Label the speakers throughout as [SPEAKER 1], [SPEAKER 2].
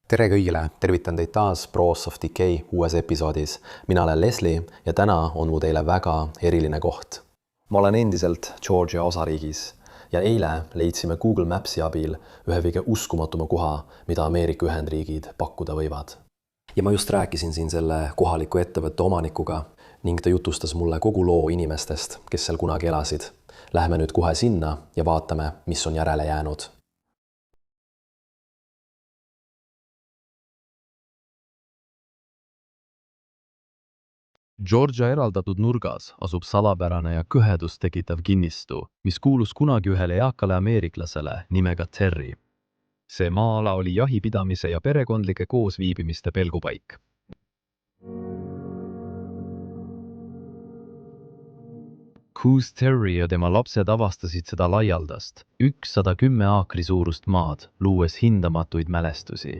[SPEAKER 1] Tere kõigile, tervitan teid taas Bros of Decay uues episoodis. Mina olen Leslie ja täna on mu teile väga eriline koht. Ma olen endiselt Georgia osariigis ja eile leidsime Google Mapsi abil ühe kõige uskumatuma koha, mida Ameerika Ühendriigid pakkuda võivad. Ja ma just rääkisin siin selle kohaliku ettevõtte omanikuga ning ta jutustas mulle kogu loo inimestest, kes seal kunagi elasid. Läheme nüüd kohe sinna ja vaatame, mis on järele jäänud.
[SPEAKER 2] Georgia eraldatud nurgas asub salapärane ja kõhedust tekitav kinnistu, mis kuulus kunagi ühele eakale ameeriklasele nimega Terry. See maa-ala oli jahipidamise ja perekondlike koosviibimiste pelgupaik. Coos Terry ja tema lapsed avastasid seda laialdast, 110 aakri suurust maad, luues hindamatuid mälestusi.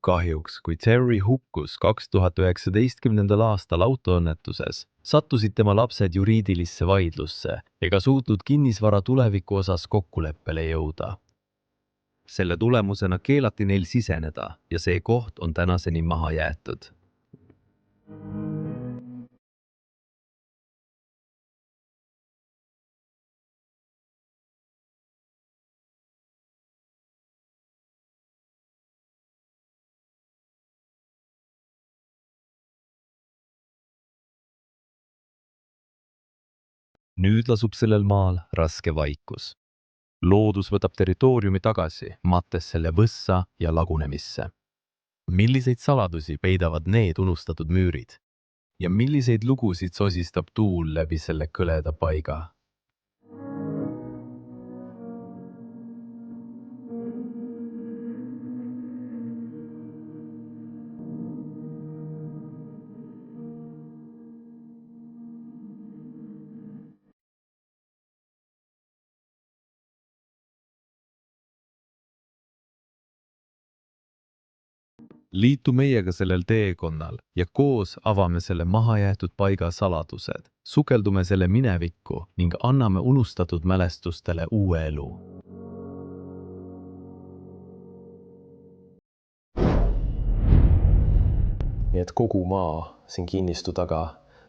[SPEAKER 2] Kahjuks, kui Terry hukkus 2019. aastal autoõnnetuses, sattusid tema lapsed juriidilisse vaidlusse ega suutnud kinnisvara tuleviku osas kokkuleppele jõuda. Selle tulemusena keelati neil siseneda ja see koht on tänaseni maha jäetud. Nüüd lasub sellel maal raske vaikus. Loodus võtab territooriumi tagasi, mattes selle võssa ja lagunemisse. Milliseid saladusi peidavad need unustatud müürid? Ja milliseid lugusid sosistab tuul läbi selle kõleda paiga? Liitu meiega sellel teekonnal ja koos avame selle mahajäetud paiga saladused, sukeldume selle minevikku ning anname unustatud mälestustele uue elu.
[SPEAKER 1] Nii et kogu maa siin kinnistu taga,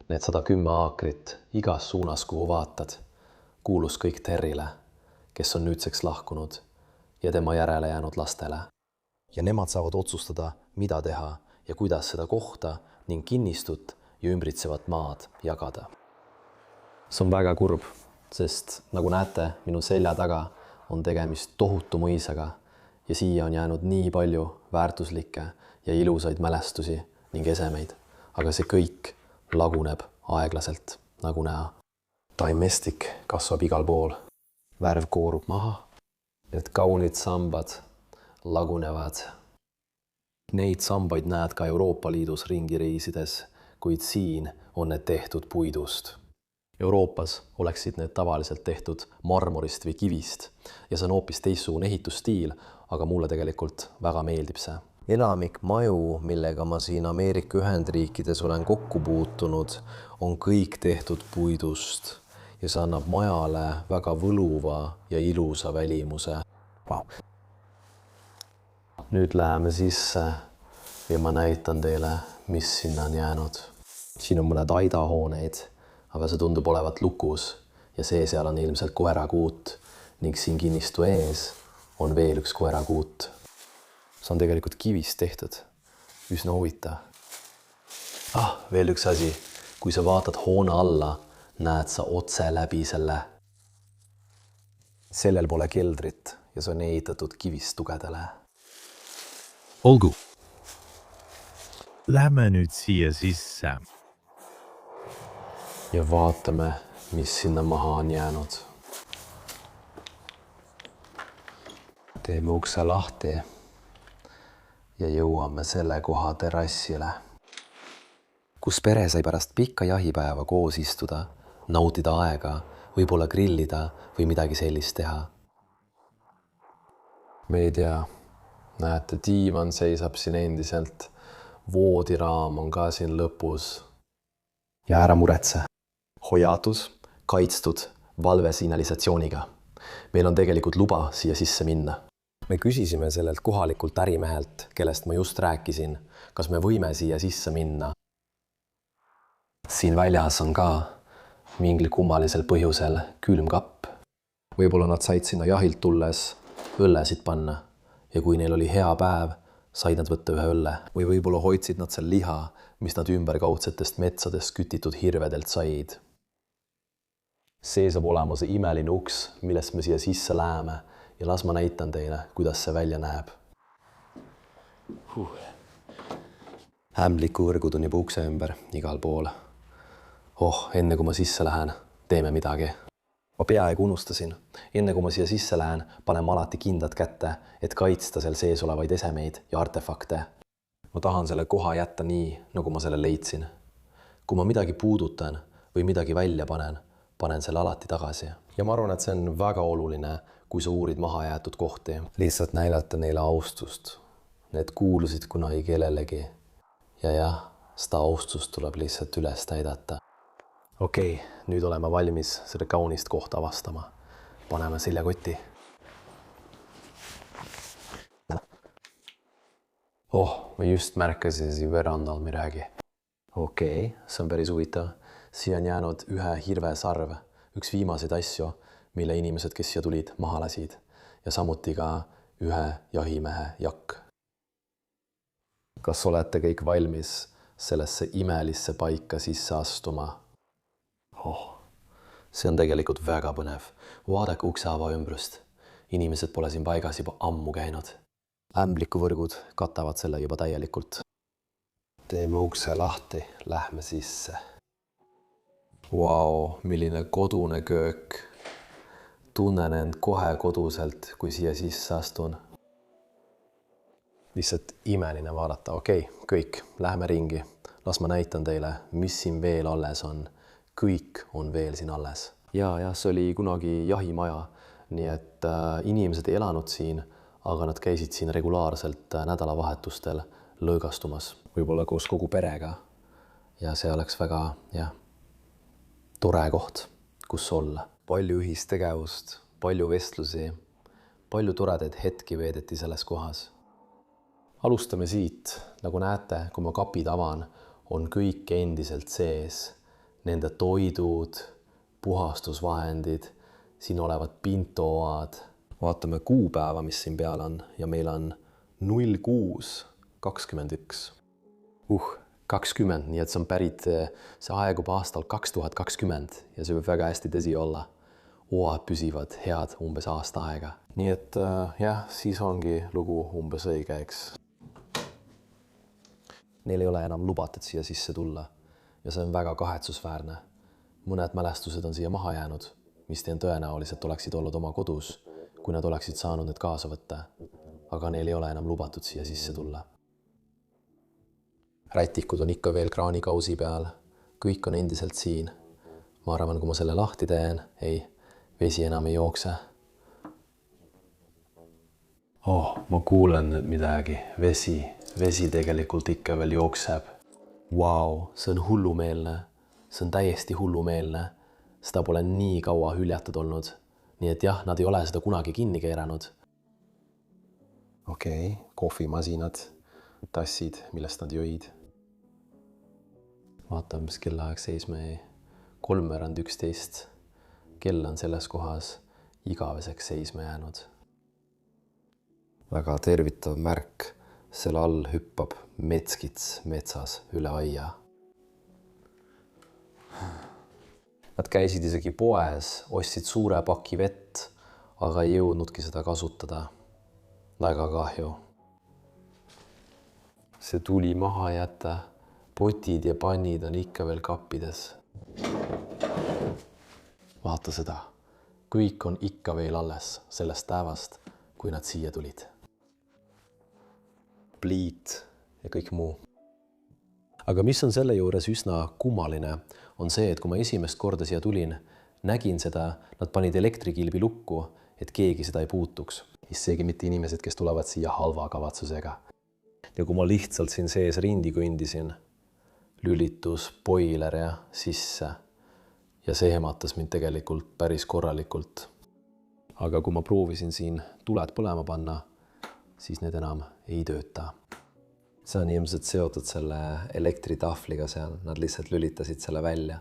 [SPEAKER 1] need 110 aakrit igas suunas, kuhu vaatad, kuulus kõik Terrile, kes on nüüdseks lahkunud ja tema järele jäänud lastele. Ja nemad saavad otsustada, mida teha ja kuidas seda kohta ning kinnistut ja ümbritsevat maad jagada. See on väga kurb, sest nagu näete, minu selja taga on tegemist tohutu mõisaga ja siia on jäänud nii palju väärtuslikke ja ilusaid mälestusi ning esemeid, aga see kõik laguneb aeglaselt, nagu näha. Taimestik kasvab igal pool, värv koorub maha, need kaunid sambad lagunevad. Neid sambaid näed ka Euroopa Liidus ringi reisides, kuid siin on need tehtud puidust. Euroopas oleksid need tavaliselt tehtud marmorist või kivist ja see on hoopis teistsugune ehitusstiil, aga mulle tegelikult väga meeldib see. Enamik maju, millega ma siin Ameerika Ühendriikides olen kokku puutunud, on kõik tehtud puidust ja see annab majale väga võluva ja ilusa välimuse. Wow. Nüüd läheme sisse ja ma näitan teile, mis sinna on jäänud. Siin on mõned aidahooneid, aga see tundub olevat lukus ja see seal on ilmselt koerakuut ning siin kinnistu ees on veel üks koerakuut. See on tegelikult kivist tehtud, üsna huvitav. Veel üks asi, kui sa vaatad hoone alla, näed sa otse läbi selle. Sellel pole keldrit ja see on ehitatud kivist tugedele.
[SPEAKER 2] Olgu. Lähme nüüd siia sisse.
[SPEAKER 1] Ja vaatame, mis sinna maha on jäänud. Teeme ukse lahti ja jõuame selle koha terrassile, kus pere sai pärast pikka jahipäeva koos istuda, nautida aega, võib-olla grillida või midagi sellist teha. Me ei tea. Näete, diivan seisab siin endiselt. Voodiraam on ka siin lõpus. Ja ära muretse. Hoiatus, kaitstud valvesignalisatsiooniga. Meil on tegelikult luba siia sisse minna. Me küsisime sellelt kohalikult ärimehelt, kellest ma just rääkisin, kas me võime siia sisse minna. Siin väljas on ka mingil kummalisel põhjusel külmkapp. Võib-olla nad said sinna jahilt tulles õllesid panna ja kui neil oli hea päev, said nad võtta ühe õlle. Või võib-olla hoidsid nad seal liha, mis nad ümberkaudsetest metsadest kütitud hirvedelt said. See saab olema see imeline uks, millest me siia sisse läheme ja las ma näitan teile, kuidas see välja näeb. Ämbliku võrgud on juba ukse ümber igal pool. Enne kui ma sisse lähen, teeme midagi. Ma peaaegu unustasin. Enne kui ma siia sisse lähen, panen ma alati kindad kätte, et kaitsta seal sees olevaid esemeid ja artefakte. Ma tahan selle koha jätta nii, nagu ma selle leidsin. Kui ma midagi puudutan või midagi välja panen selle alati tagasi. Ja ma arvan, et see on väga oluline, kui sa uurid maha jäetud kohti. Lihtsalt näidata neile austust. Need kuulusid kunagi kellelegi. Ja jah, seda austust tuleb lihtsalt üles näidata. Okei, nüüd oleme valmis selle kaunist kohta avastama. Paneme seljakoti. Ma just märkasin siin verandal midagi. Okei, see on päris huvitav. Siia on jäänud ühe hirve sarv, üks viimaseid asju, mille inimesed, kes siia tulid, maha lasid. Ja samuti ka ühe jahimehe jakk. Kas olete kõik valmis sellesse imelisse paika sisse astuma? See on tegelikult väga põnev. Vaadake ukse avaümbrust. Inimesed pole siin paigas juba ammu käinud. Ämblikuvõrgud katavad selle juba täielikult. Teeme ukse lahti, lähme sisse. Vau, milline kodune köök. Tunnen end kohe koduselt, kui siia sisse astun. Lihtsalt imeline vaadata. Okei, kõik, lähme ringi. Las ma näitan teile, mis siin veel alles on. Kõik on veel siin alles. Ja, see oli kunagi jahimaja, nii et inimesed ei elanud siin, aga nad käisid siin regulaarselt nädalavahetustel lõõgastumas. Võib-olla koos kogu perega. Ja see oleks väga, tore koht, kus olla. Palju ühistegevust, palju vestlusi, palju toredaid hetki veedeti selles kohas. Alustame siit. Nagu näete, kui ma kapid avan, on kõik endiselt sees. Nende toidud, puhastusvahendid, siin olevad pintoad. Vaatame kuupäeva, mis siin peal on ja meil on 06.21. 20, nii et see on pärit, see aegub aastal 2020 ja see võib väga hästi tõsi olla. Oad püsivad head umbes aasta aega. Nii et siis ongi lugu umbes õige, eks. Neil ei ole enam lubatud siia sisse tulla. Ja see on väga kahetsusväärne. Mõned mälestused on siia maha jäänud, mis teen tõenäoliselt oleksid olnud oma kodus, kui nad oleksid saanud need kaasa võtta. Aga neil ei ole enam lubatud siia sisse tulla. Rätikud on ikka veel kraanikausi peal. Kõik on endiselt siin. Ma arvan, kui ma selle lahti teen, vesi enam ei jookse. Ma kuulen midagi. Vesi tegelikult ikka veel jookseb. Vau, see on hullumeelne. See on täiesti hullumeelne. Seda pole nii kaua hüljatud olnud. Nii et jah, nad ei ole seda kunagi kinni keeranud. Okei, kohvimasinad, tassid, millest nad jõid. Vaatame, mis kellaaeg seisma jäi. 3:11. Kell on selles kohas igaveseks seisma jäänud. Väga tervitav märk. Selle all hüppab metskits metsas üle aia. Nad käisid isegi poes, ostsid suure paki vett, aga ei jõudnudki seda kasutada. Väga kahju. See tuli maha jätta. Potid ja pannid on ikka veel kappides. Vaata seda. Kõik on ikka veel alles sellest päevast, kui nad siia tulid. Pliit ja kõik muu. Aga mis on selle juures üsna kummaline, on see, et kui ma esimest korda siia tulin, nägin seda, nad panid elektrikilbi lukku, et keegi seda ei puutuks. isegi mitte inimesed, kes tulevad siia halva kavatsusega. Ja kui ma lihtsalt siin sees rindi kõndisin, lülitus boiler ja sisse ja see ehmatas mind tegelikult päris korralikult. Aga kui ma proovisin siin tuled põlema panna, siis need enam ei tööta. See on ilmselt seotud selle elektritahvliga seal, nad lihtsalt lülitasid selle välja.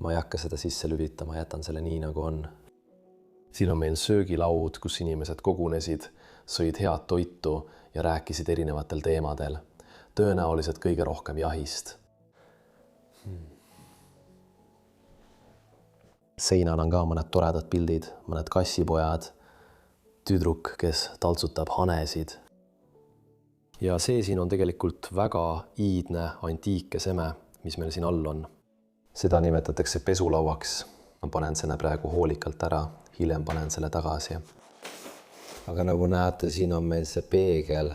[SPEAKER 1] Ma ei hakka seda sisse lülitama, jätan selle nii nagu on. Siin on meil söögilaud, kus inimesed kogunesid, sõid head toitu ja rääkisid erinevatel teemadel. Tõenäoliselt kõige rohkem jahist. Seinal on ka mõned toredad pildid, mõned kassipojad, tüdruk, kes taltsutab hanesid. Ja see siin on tegelikult väga iidne antiikeseme, mis meil siin all on. Seda nimetatakse pesulauaks. Ma panen selle praegu hoolikalt ära, hiljem panen selle tagasi. Aga nagu näete, siin on meil see peegel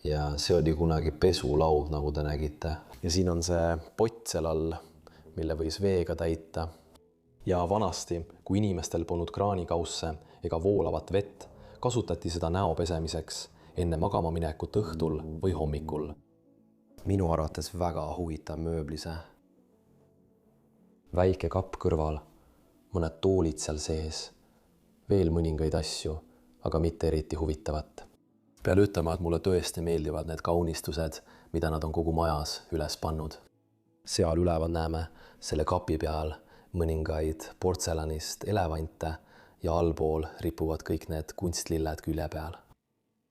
[SPEAKER 1] ja see oli kunagi pesulaud, nagu te nägite. Ja siin on see pott seal all, mille võis veega täita. Ja vanasti, kui inimestel polnud kraanikausse ega voolavat vett, kasutati seda näo pesemiseks enne magama minekut õhtul või hommikul. Minu arvates väga huvitav mööblise. Väike kapp kõrval, mõned toolid seal sees, veel mõningaid asju, aga mitte eriti huvitavat. Pean ütlema, et mulle tõesti meeldivad need kaunistused, mida nad on kogu majas üles pannud. Seal üleval näeme selle kapi peal mõningaid portselanist elevante ja allpool ripuvad kõik need kunstlilled külje peal.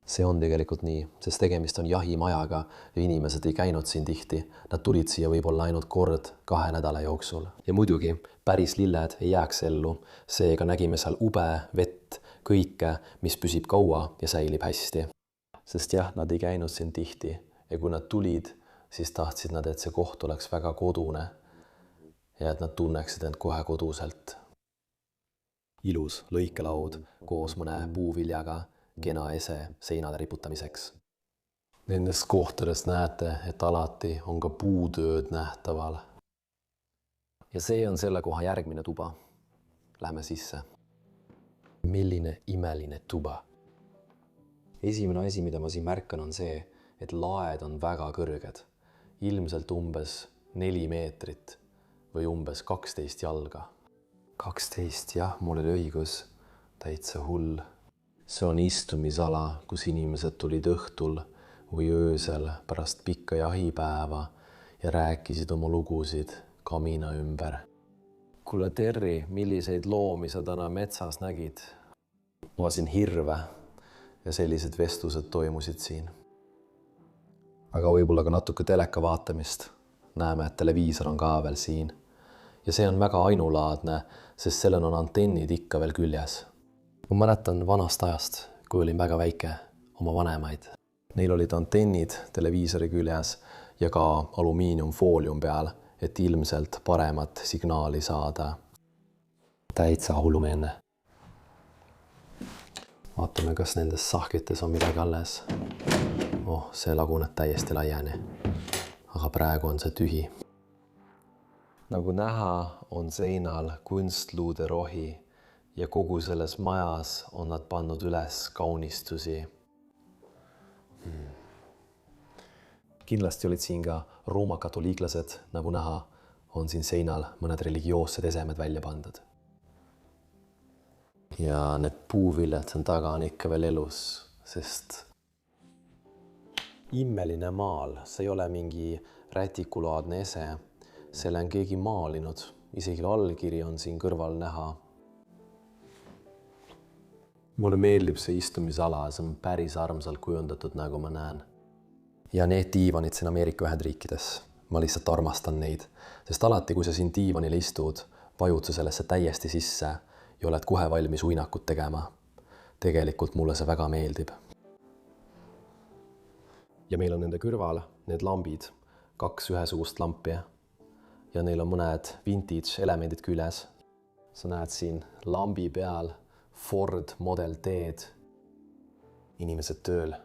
[SPEAKER 1] See on tegelikult nii, sest tegemist on jahimajaga ja inimesed ei käinud siin tihti. Nad tulid siia võib-olla ainult kord 2 nädala jooksul. Ja muidugi, päris lilled ei jääks ellu. Seega nägime seal ube, vett, kõike, mis püsib kaua ja säilib hästi. Sest jah, nad ei käinud siin tihti ja kui nad tulid, siis tahtsid nad, et see koht oleks väga kodune ja et nad tunneksid end kohe koduselt. Ilus lõikelaud koos mõne puuviljaga, kena ese seinade riputamiseks. Nendest kohtadest näete, et alati on ka puutööd nähtaval. Ja see on selle koha järgmine tuba. Lähme sisse. Milline imeline tuba. Esimene asi, mida ma siin märkan, on see, et laed on väga kõrged. Ilmselt umbes 4 meetrit või umbes 12 jalga. 12, jah, mul oli õigus. Täitsa hull. See on istumisala, kus inimesed tulid õhtul või öösel pärast pikka jahipäeva ja rääkisid oma lugusid kamina ümber. Kuule Terri, milliseid loomi sa täna metsas nägid? Ma siin hirve ja sellised vestlused toimusid siin. Aga võib-olla ka natuke teleka vaatamist. Näeme, et televiisor on ka veel siin. Ja see on väga ainulaadne, sest sellel on antennid ikka veel küljes. Ma mäletan vanast ajast, kui olin väga väike, oma vanemaid. Neil olid antennid televiisori küljes ja ka alumiiniumfoolium peal, et ilmselt paremat signaali saada. Täitsa hullumeelne. Vaatame, kas nendes sahkrites on midagi alles. See laguneb täiesti laiani. Aga praegu on see tühi. Nagu näha, on seinal kunstluude rohi. Ja kogu selles majas on nad pannud üles kaunistusi. Kindlasti olid siin ka roomakatoliiklased, nagu näha, on siin seinal mõned religioossed esemed välja pandud. Ja need puuviljad on taga on ikka veel elus, sest immeline maal, see ei ole mingi rätikulaadne ese, selle on keegi maalinud, isegi allkiri on siin kõrval näha. Mulle meeldib see istumisala, see on päris armsalt kujundatud, nagu ma näen. Ja need diivanid siin Ameerika Ühendriikides, ma lihtsalt armastan neid, sest alati, kui sa siin diivanil istud, vajud sa sellesse täiesti sisse ja oled kohe valmis uinakut tegema. Tegelikult mulle see väga meeldib. Ja meil on nende kõrval need lambid, 2 ühesugust lampi ja neil on mõned vintage elemendid küljes. Sa näed siin lambi peal Ford Model T-d, inimesed tööl.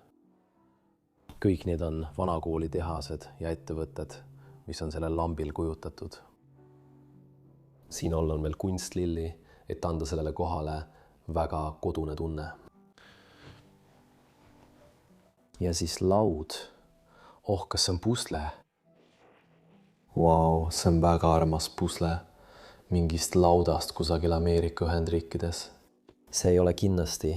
[SPEAKER 1] Kõik need on vanakooli tehased ja ettevõtted, mis on sellel lambil kujutatud. Siin all on veel kunstlilli, et anda sellele kohale väga kodune tunne. Ja siis laud. Oh, kas see on pusle? Vau, see on väga armas pusle. Mingist laudast kusagil Ameerika Ühendriikides. See ei ole kindlasti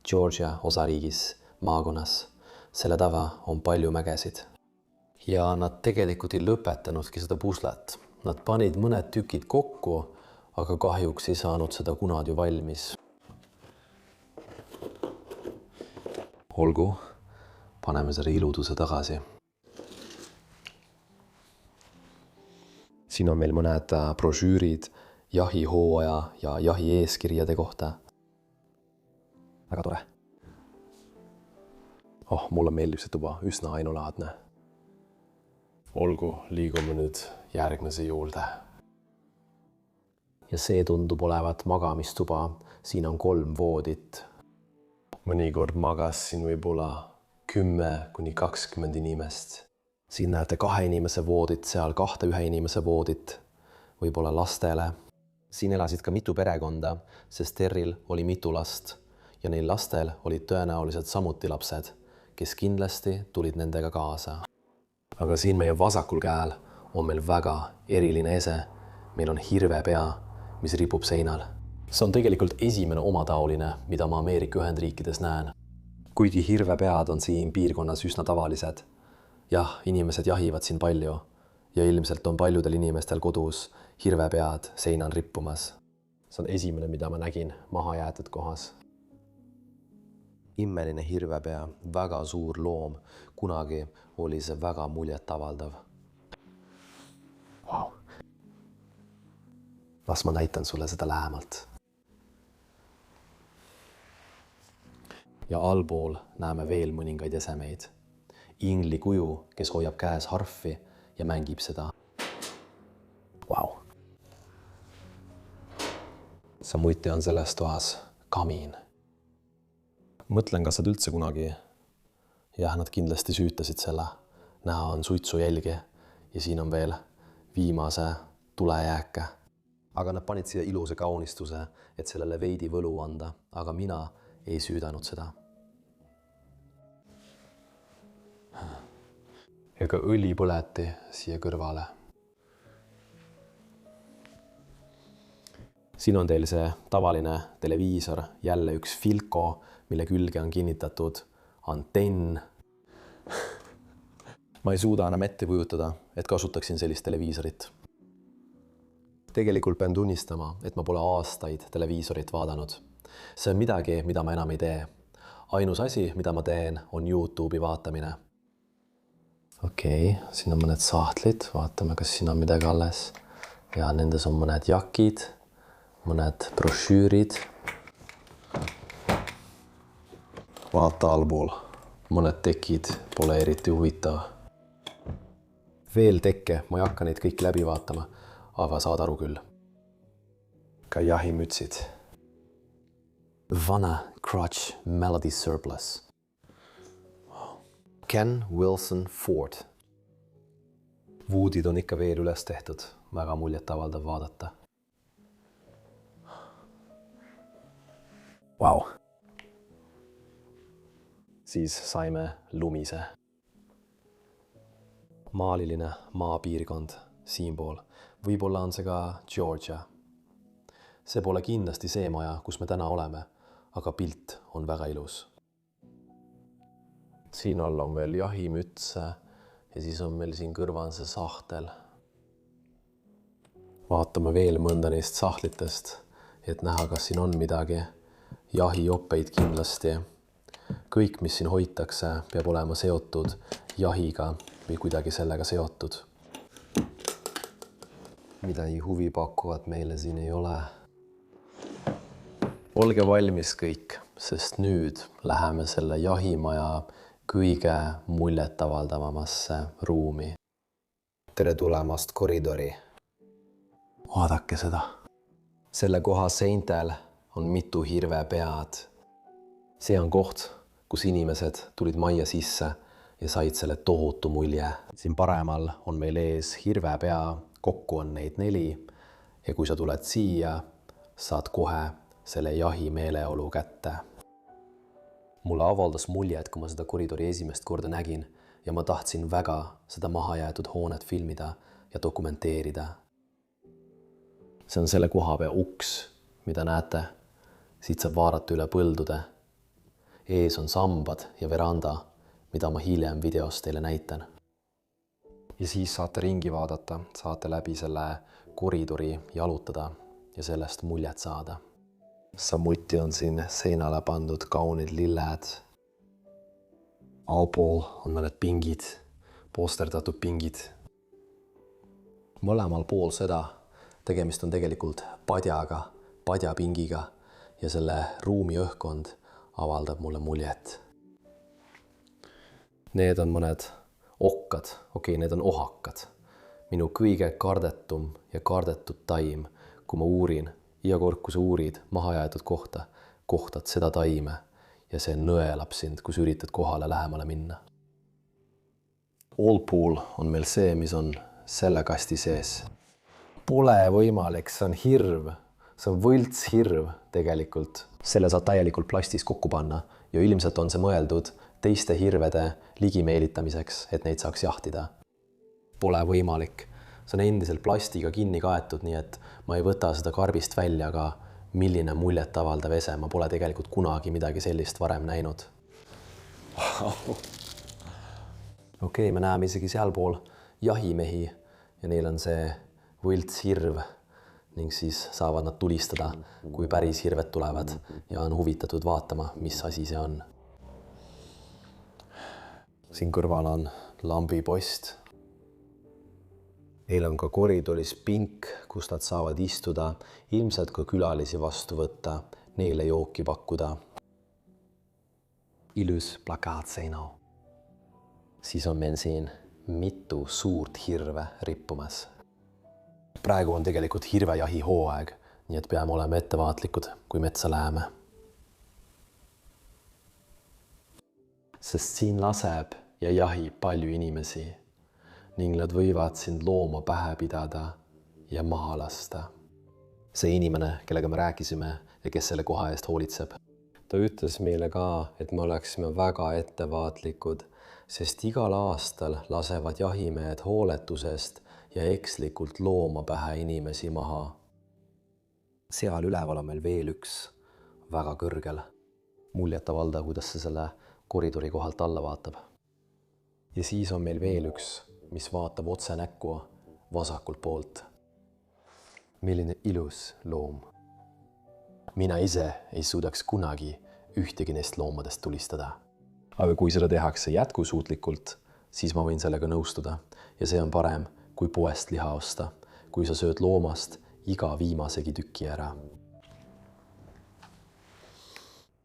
[SPEAKER 1] Georgia osariigis maakonnas. Selle taga on palju mägesid. Ja nad tegelikult ei lõpetanudki seda puslet. Nad panid mõned tükid kokku, aga kahjuks ei saanud seda kunagi valmis. Olgu, paneme selle iluduse tagasi. Siin on meil mõned brošüürid jahihooaja ja jahi eeskirjade kohta. Väga tore. Oh, mulle meeldib see tuba, üsna ainulaadne. Olgu, liigume nüüd järgmise juurde. Ja see tundub olevat magamistuba. Siin on 3 voodit. Mõnikord magas siin võib-olla 10–20 inimest. Siin näete 2 inimese voodit, seal 2 1 inimese voodit, võib-olla lastele. Siin elasid ka mitu perekonda, sest Terril oli mitu last ja neil lastel olid tõenäoliselt samuti lapsed, kes kindlasti tulid nendega kaasa. Aga siin meie vasakul käel on meil väga eriline ese. Meil on hirvepea, mis ripub seinal. See on tegelikult esimene omataoline, mida ma Ameerika Ühendriikides näen. Kuigi hirvepead on siin piirkonnas üsna tavalised. Jah, inimesed jahivad siin palju ja ilmselt on paljudel inimestel kodus hirvepead seinal rippumas. See on esimene, mida ma nägin mahajäetud kohas. Immeline hirvepea, väga suur loom. Kunagi oli see väga muljetavaldav. Wow. Las ma näitan sulle seda lähemalt. Ja allpool näeme veel mõningaid esemeid. Ingli kuju, kes hoiab käes harfi ja mängib seda. Wow. Samuti on selles toas kamiin. Mõtlen, kas nad üldse kunagi. Jah, nad kindlasti süütasid selle. Näha on suitsujälgi ja siin on veel viimase tulejääke. Aga nad panid siia iluse kaunistuse, et sellele veidi võlu anda, aga mina ei süüdanud seda. Ja ka õli põleti siia kõrvale. Siin on teil see tavaline televiisor, jälle üks Filco, mille külge on kinnitatud antenn. Ma ei suuda enam ette kujutada, et kasutaksin sellist televiisorit. Tegelikult pean tunnistama, et ma pole aastaid televiisorit vaadanud. See on midagi, mida ma enam ei tee. Ainus asi, mida ma teen, on YouTube'i vaatamine. Okei, siin on mõned sahtlid, vaatame, kas siin on midagi alles. Ja nendes on mõned jakid, mõned brošüürid. Vaata allpool, mõned tekid pole eriti huvitav. Veel tekke, ma ei hakka neid kõik läbi vaatama, aga saad aru küll. Ka jahimütsid. Vana Crotch Melody Surplus. Ken Wilson Ford. Woodid on ikka veel üles tehtud, väga muljetavaldav vaadata. Wow. Siis saime lumise. Maaliline maapiirkond siinpool. Võib-olla on see ka Georgia. See pole kindlasti see maja, kus me täna oleme, aga pilt on väga ilus. Siin all on veel jahimütse ja siis on meil siin kõrval see sahtel. Vaatame veel mõnda neist sahtlitest, et näha, kas siin on midagi. Jahijoppeid kindlasti. Kõik, mis siin hoitakse, peab olema seotud jahiga või kuidagi sellega seotud. Midagi huvi pakkuvat meile siin ei ole. Olge valmis kõik, sest nüüd läheme selle jahimaja kõige muljetavaldavamasse ruumi. Tere tulemast koridori. Vaadake seda. Selle koha seintel on mitu hirvepead. See on koht, kus inimesed tulid majja sisse ja said selle tohutu mulje. Siin paremal on meil ees hirvepea, kokku on neid 4 ja kui sa tuled siia, saad kohe selle jahi meeleolu kätte. Mulle avaldas muljet, kui ma seda koridori esimest korda nägin ja ma tahtsin väga seda mahajäetud hoonet filmida ja dokumenteerida. See on selle kohapea uks, mida näete. Siit saab vaadata üle põldude. Ees on sambad ja veranda, mida ma hiljem videos teile näitan. Ja siis saate ringi vaadata, saate läbi selle koridori jalutada ja sellest muljet saada. Samuti on siin seinale pandud kaunid lilled. Allpool on mõned pingid, posterdatud pingid. Mõlemal pool seda tegemist on tegelikult padjaga, padjapingiga ja selle ruumi õhkkond avaldab mulle muljet. Need on mõned okkad, need on ohakad. Minu kõige kardetum ja kardetud taim, kui ma uurin, iga kord, kui sa uurid mahajäetud kohta, kohtad seda taime ja see nõelab sind, kui sa üritad kohale lähemale minna. Allpool on meil see, mis on selle kasti sees. Pole võimalik, see on hirv. See on võltshirv tegelikult. Selle saad täielikult plastis kokku panna ja ilmselt on see mõeldud teiste hirvede ligimeelitamiseks, et neid saaks jahtida. Pole võimalik. See on endiselt plastiga kinni kaetud, nii et ma ei võta seda karbist välja, aga milline muljet avaldav ese. Ma pole tegelikult kunagi midagi sellist varem näinud. Me näeme isegi sealpool jahimehi ja neil on see võltshirv ning siis saavad nad tulistada, kui päris hirved tulevad ja on huvitatud vaatama, mis asi see on. Siin kõrval on lambipost. Neil on ka koridoris pink, kus nad saavad istuda, ilmselt ka külalisi vastu võtta, neile jooki pakkuda. Ilus plakaat seina. Siis on meil siin mitu suurt hirve rippumas. Praegu on tegelikult hirvejahi hooaeg, nii et peame olema ettevaatlikud, kui metsa läheme. Sest siin laseb ja jahib palju inimesi ning nad võivad sind looma pähe pidada ja maha lasta. See inimene, kellega me rääkisime ja kes selle koha eest hoolitseb, ta ütles meile ka, et me oleksime väga ettevaatlikud, sest igal aastal lasevad jahimehed hooletusest ja ekslikult looma pähe inimesi maha. Seal üleval on meil veel üks, väga kõrgel. Muljet avaldav, kuidas see selle koridori kohalt alla vaatab. Ja siis on meil veel üks, mis vaatab otse näkku vasakult poolt. Milline ilus loom. Mina ise ei suudaks kunagi ühtegi neist loomadest tulistada. Aga kui seda tehakse jätkusuutlikult, siis ma võin sellega nõustuda. Ja see on parem, kui poest liha osta, kui sa sööd loomast iga viimasegi tüki ära.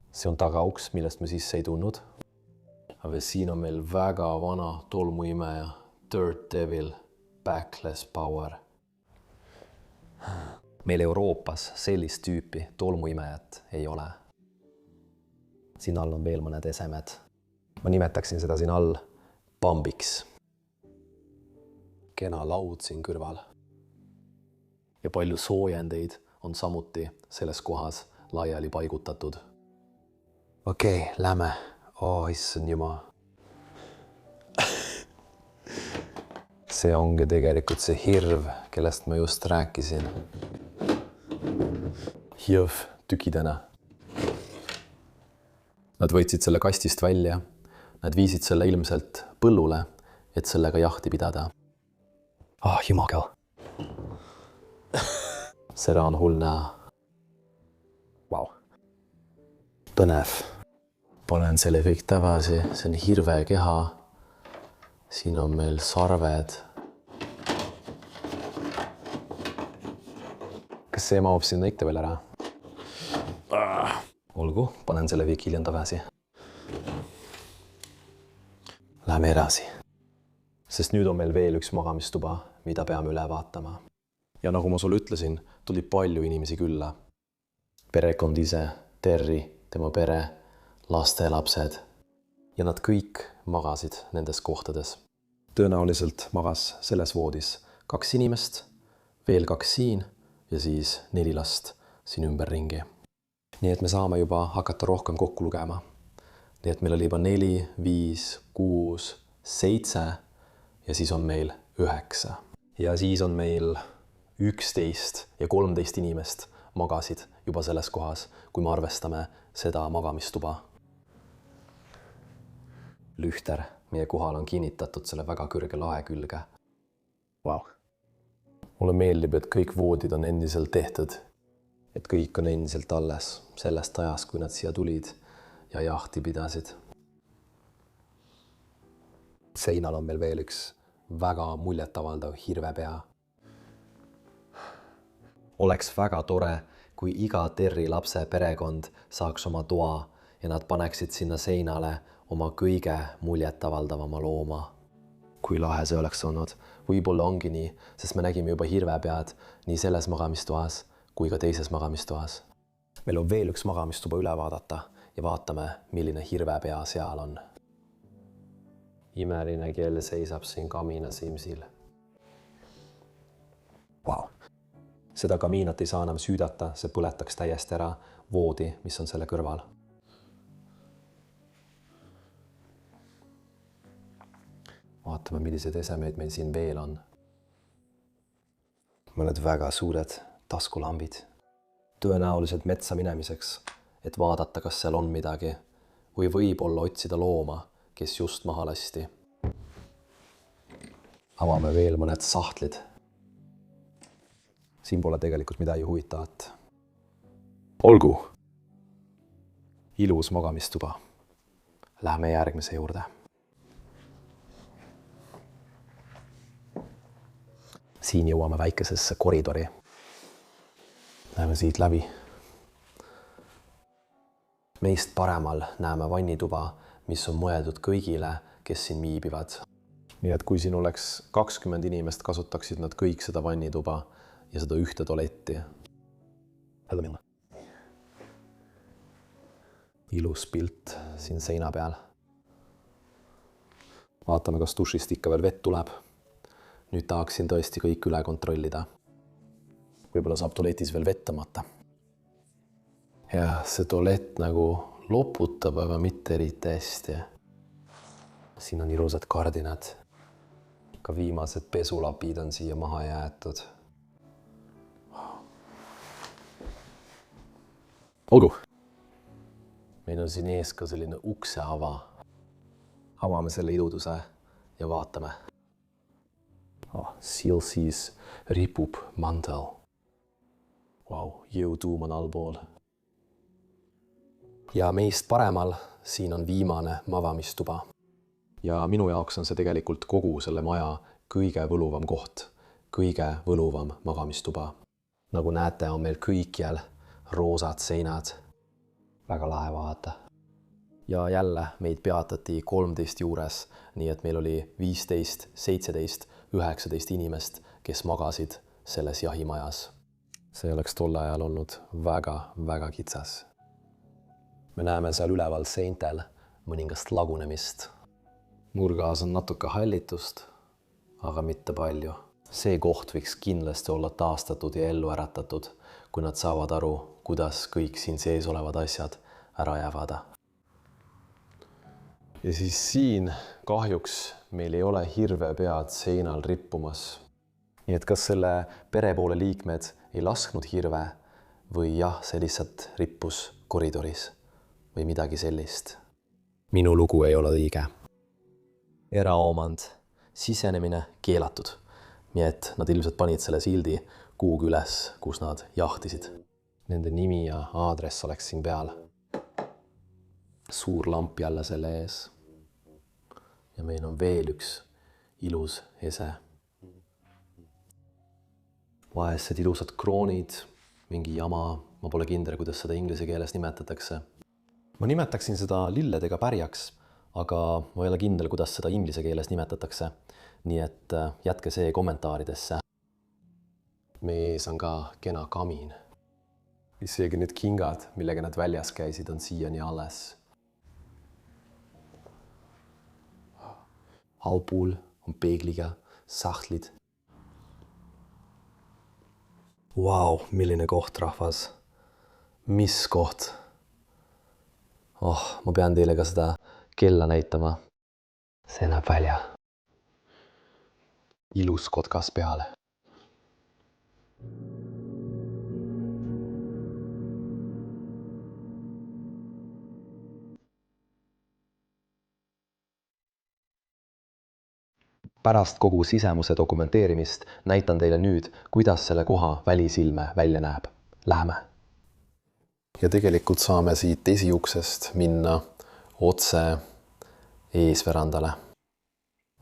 [SPEAKER 1] See on tagauks, millest me sisse ei tulnud. Aga siin on meil väga vana tolmuimeja. Dirt Devil, Backless Power. Meil Euroopas sellist tüüpi tolmuimejat ei ole. Siin all on veel mõned esemed. Ma nimetaksin seda siin all Bambiks. Kena laud siin kõrval. Ja palju soojendeid on samuti selles kohas laiali paigutatud. Lähme. Issand jumal. See ongi tegelikult see hirv, kellest ma just rääkisin. Jõv tükidena. Nad võtsid selle kastist välja. Nad viisid selle ilmselt põllule, et sellega jahti pidada. Jumagal. Seda on hull näha. Vau. Põnev. Panen selle kõik tagasi. See on hirve keha. Siin on meil sarved. Kas see mahub sinna ikka veel ära? Olgu, panen selle kõik hiljem tagasi. Läheme edasi. Sest nüüd on meil veel üks magamistuba, mida peame üle vaatama. Ja nagu ma sulle ütlesin, tuli palju inimesi külla. Perekond ise, Terri, tema pere, lastelapsed. Ja nad kõik magasid nendes kohtades. Tõenäoliselt magas selles voodis 2 inimest, veel 2 siin ja siis 4 last siin ümberringi. Nii et me saame juba hakata rohkem kokku lugema. Nii et meil oli juba 4, 5, 6, 7 ja siis on meil 9. Ja siis on meil 11 ja 13 inimest magasid juba selles kohas, kui me arvestame seda magamistuba. Lühter meie kohal on kinnitatud selle väga kõrge lae külge. Wow. Mulle meeldib, et kõik voodid on endiselt tehtud. Et kõik on endiselt alles sellest ajast, kui nad siia tulid ja jahti pidasid. Seinal on meil veel üks väga muljetavaldav hirvepea. Oleks väga tore, kui iga Terri lapse perekond saaks oma toa ja nad paneksid sinna seinale oma kõige muljetavaldavama looma. Kui lahe see oleks olnud. Võib-olla ongi nii, sest me nägime juba hirvepead nii selles magamistoas kui ka teises magamistoas. Meil on veel üks magamistuba üle vaadata ja vaatame, milline hirvepea seal on. Imeline kell seisab siin kamina simsil. Wow. Seda kamiinat ei saa enam süüdata, see põletaks täiesti ära voodi, mis on selle kõrval. Vaatame, millised esemeid meil siin veel on. Mõned väga suured taskulambid. Tõenäoliselt metsa minemiseks, et vaadata, kas seal on midagi või võib-olla otsida looma, kes just maha lasti. Avame veel mõned sahtlid. Siin pole tegelikult midagi huvitavat. Olgu! Ilus magamistuba. Lähme järgmise juurde. Siin jõuame väikesesse koridori. Läheme siit läbi. Meist paremal näeme vannituba, mis on mõeldud kõigile, kes siin viibivad. Nii et kui siin oleks 20 inimest, kasutaksid nad kõik seda vannituba ja seda ühte tualetti. Ilus pilt siin seina peal. Vaatame, kas dušist ikka veel vett tuleb. Nüüd tahaksin tõesti kõik üle kontrollida. Võib-olla saab tualetis veel vett tõmmata. Ja see tualett nagu loputab, aga mitte eriti hästi. Siin on ilusad kardinad. Ka viimased pesulapid on siia maha jäetud. Olgu! Meil on siin ees ka selline ukseava. Avame selle iluduse ja vaatame. Siil siis ripub mantel. Jõutuum on allpool. Ja meist paremal siin on viimane magamistuba. Ja minu jaoks on see tegelikult kogu selle maja kõige võluvam koht, kõige võluvam magamistuba. Nagu näete, on meil kõikjal roosad seinad. Väga lahe vaadata. Ja jälle meid peatati 13 juures, nii et meil oli 15, 17, 19 inimest, kes magasid selles jahimajas. See oleks tolle ajal olnud väga kitsas. Me näeme seal üleval seintel mõningast lagunemist. Nurgas on natuke hallitust, aga mitte palju. See koht võiks kindlasti olla taastatud ja ellu äratatud, kui nad saavad aru, kuidas kõik siin sees olevad asjad ära jäävad. Ja siis siin kahjuks meil ei ole hirvepead seinal rippumas. Nii et kas selle perepoole liikmed ei lasknud hirve või jah, see lihtsalt rippus koridoris või midagi sellist. Minu lugu ei ole õige. Eraomand, sisenemine keelatud. Nii et nad ilmselt panid selle sildi kuhugi üles, kus nad jahtisid. Nende nimi ja aadress oleks siin peal. Suur lamp jälle selle ees. Ja meil on veel üks ilus ese. Vaesed ilusad kroonid, mingi jama, ma pole kindel, kuidas seda inglise keeles nimetatakse. Ma nimetaksin seda lilledega pärjaks, aga ma ei ole kindel, kuidas seda inglise keeles nimetatakse. Nii et jätke see kommentaaridesse. Meie ees on ka kena kamin. Isegi need kingad, millega nad väljas käisid, on siiani alles. Allpool on peegliga sahtlid. Vau, milline koht, rahvas. Mis koht? Ma pean teile ka seda kella näitama. See näeb välja. Ilus kotkas peale. Pärast kogu sisemuse dokumenteerimist näitan teile nüüd, kuidas selle koha välisilme välja näeb. Läheme! Ja tegelikult saame siit esiuksest minna otse eesverandale.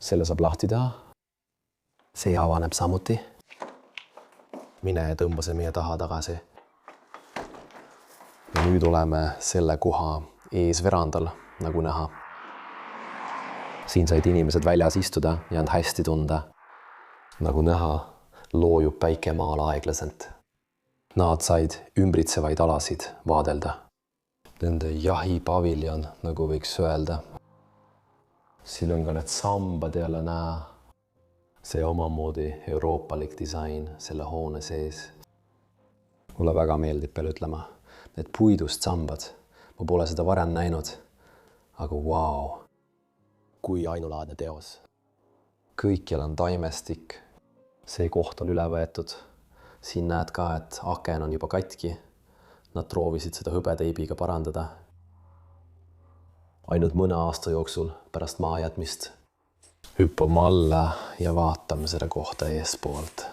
[SPEAKER 1] Selle saab lahti teha. See avaneb samuti. Mine ja tõmba see meie taha tagasi. Ja nüüd oleme selle koha eesverandal, nagu näha. Siin said inimesed väljas istuda ja end hästi tunda. Nagu näha, loojub päike maal aeglaselt. Nad said ümbritsevaid alasid vaadelda. Nende jahipaviljon, nagu võiks öelda. Siin on ka need sambad jälle näha. See omamoodi euroopalik disain selle hoone sees. Mulle väga meeldib peale ütlema. Need puidust sambad. Ma pole seda varem näinud. Aga vau. Kui ainulaadne teos. Kõikjal on taimestik. See koht on üle võetud. Siin näed ka, et aken on juba katki. Nad proovisid seda hõbeteibiga parandada. Ainult mõne aasta jooksul pärast maajätmist. Hüppame alla ja vaatame seda kohta eespoolt.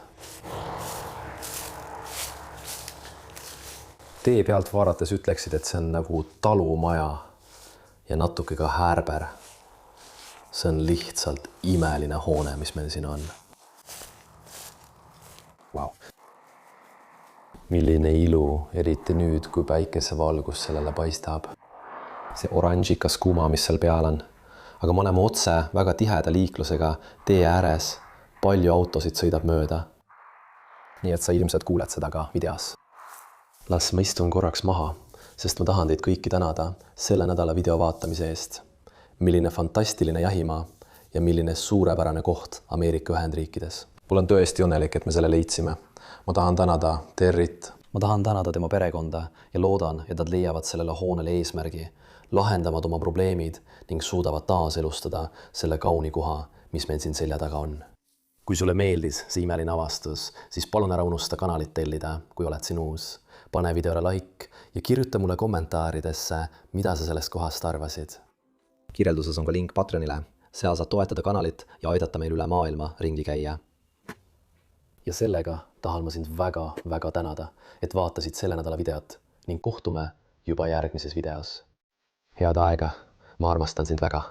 [SPEAKER 1] Tee pealt vaadates ütleksid, et see on nagu talumaja ja natuke ka häärber. See on lihtsalt imeline hoone, mis meil siin on. Wow. Milline ilu, eriti nüüd, kui päikesevalgus sellele paistab. See oranžikas kuma, mis seal peal on. Aga me oleme otse väga tiheda liiklusega tee ääres. Palju autosid sõidab mööda. Nii et sa ilmselt kuuled seda ka videos. Las ma istun korraks maha, sest ma tahan teid kõiki tänada selle nädala video vaatamise eest. Milline fantastiline jahimaa ja milline suurepärane koht Ameerika Ühendriikides. Mul on tõesti õnnelik, et me selle leidsime. Ma tahan tänada Territ. Ma tahan tänada tema perekonda ja loodan, et nad leiavad sellele hoonele eesmärgi, lahendavad oma probleemid ning suudavad taaselustada selle kauni koha, mis meil siin selja taga on. Kui sulle meeldis see imeline avastus, siis palun ära unusta kanalit tellida, kui oled siin uus. Pane videole like ja kirjuta mulle kommentaaridesse, mida sa sellest kohast arvasid. Kirjelduses on ka link Patreonile. Seal saad toetada kanalit ja aidata meil üle maailma ringi käia. Ja sellega tahan ma sind väga tänada, et vaatasid selle nädala videot ning kohtume juba järgmises videos. Head aega, ma armastan sind väga.